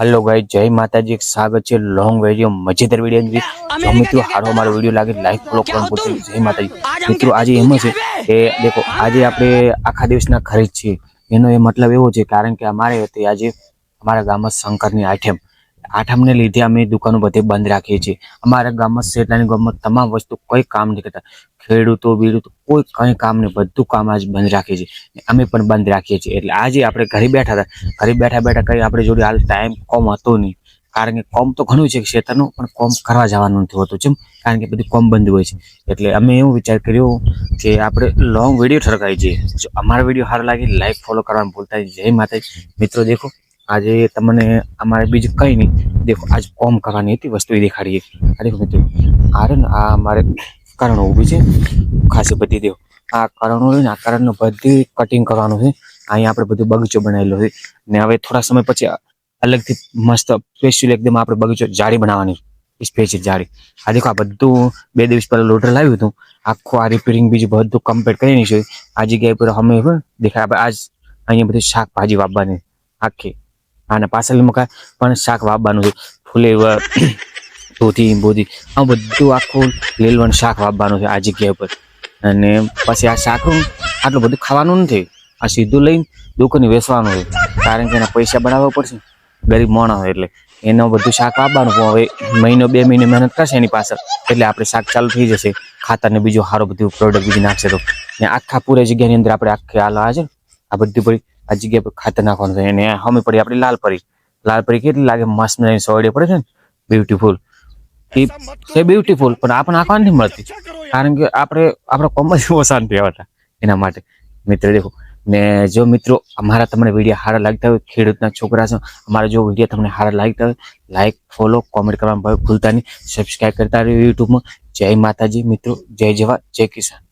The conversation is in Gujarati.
हेलो गाइस, जय माताजी। स्वागत है लॉन्ग वीडियो मजेदार वीडियो में। जो मित्रों हारो हमारो वीडियो लागे लाइक फॉलो करવાનું ભૂલતા નહીં। જય માતાજી મિત્રો, આજે એમ છે કે દેખો આજે આપણે આખા દિવસના ઘરે જ છીએ। એનો એ મતલબ એવો છે કારણ કે અમારે હતી આજે અમારા ગામમાં શંકરની આઠમને લીધે અમે દુકાનો બધે બંધ રાખીએ છીએ। અમારા ગામમાં શેઠાની ગામમાં તમામ વસ્તુ કોઈ કામ નહીં કરતા। ખેડૂતો બીડૂતો કોઈ કઈ કામ નહીં, બધું કામ આજ બંધ રાખીએ છીએ। અમે પણ બંધ રાખીએ છીએ। એટલે આજે આપણે ઘરે બેઠા હતા। ઘરે બેઠા બેઠા કઈ આપણે જોડે હાલ ટાઈમ કોમ હતો નહીં, કારણ કે કોમ તો ઘણું છે ખેતરનું, પણ કોમ કરવા જવાનું નથી હોતું। જેમ કારણ કે બધી કોમ બંધ હોય છે। એટલે અમે એવું વિચાર કર્યો કે આપણે લોંગ વિડીયો ઠરકાઈ જઈએ। જો અમારો વિડીયો સારો લાગે લાઈક ફોલો કરવાનું ભૂલતા નહીં। જય માતાજી મિત્રો। દેખો આજે તમને અમારે બીજું કઈ નહીં, દેખો આજ કોમ કરવાની હતી વસ્તુ એ દેખાડીએ। આ દેખો મિત્રો, આ રે ને આ અમારે કરણો ઊભી છે ખાસી બધી। દેખો આ કરણો હોય ને, આ કરણનું બધી કટિંગ કરવાનું છે। અહીંયા આપણે બધું બગીચો બનાવેલો છે ને હવે થોડા સમય પછી અલગથી મસ્ત સ્પેશિયલ એકદમ આપણે બગીચો જાળી બનાવવાની, સ્પેશિયલ જાળી। આ દેખો આ બધું 2 દિવસ પહેલા લોડર લાવ્યું હતું, આખું આ રિપેરિંગ બીજું બધું કમ્પ્લીટ કરી નાખ્યું। આ જગ્યાએ પર અમે દેખાય આપણે આજ અહીંયા બધી શાકભાજી વાવવાની આખી, અને પાછળ મકા પણ શાક વાવવાનું છે। ફુલેવર ધોતી બોધી આ બધું આખું લીલવણ શાક વાવવાનું છે આ જગ્યા પર। અને પછી આ શાક આટલું બધું ખાવાનું નથી, આ સીધું લઈને દુકાને વેચવાનું છે, કારણ કે એના પૈસા બનાવવા પડશે। ગરીબ માણસ હોય એટલે એનું બધું શાક આપવાનું। હવે મહિનો 2 મહિને મહેનત કરશે એની પાછળ, એટલે આપણે શાક ચાલુ થઈ જશે। ખાતર ને બીજું સારું બધું પ્રોડક્ટ બીજું નાખશે તો આખા પૂરા જગ્યાની અંદર આપણે આખી હાલ છે આ બધી પડી આ જગ્યા પર ખાતર નાખવાનું છે। અને હમે પડી આપણી લાલ પરી કેટલી લાગે મસ્ત સોડે પડે છે ને, બ્યુટીફુલ એ બ્યુટીફુલ, પણ આપણને આંખવા નથી મળતી, કારણ કે આપણે કોમર્સ શાંતિ આવતા એના માટે। મિત્ર દેખો ને જો મિત્રો અમારા તમને વિડીયો સારા લાગતા હોય, ખેડૂતના છોકરા છો, અમારા જો વિડીયો તમને સારા લાગતા હોય લાઈક ફોલો કોમેન્ટ કરવાનું ભૂલતા નહીં। સબસ્ક્રાઈબ કરતા રહ્યો યુટ્યુબમાં। જય માતાજી મિત્રો, જય જવાન જય કિસાન।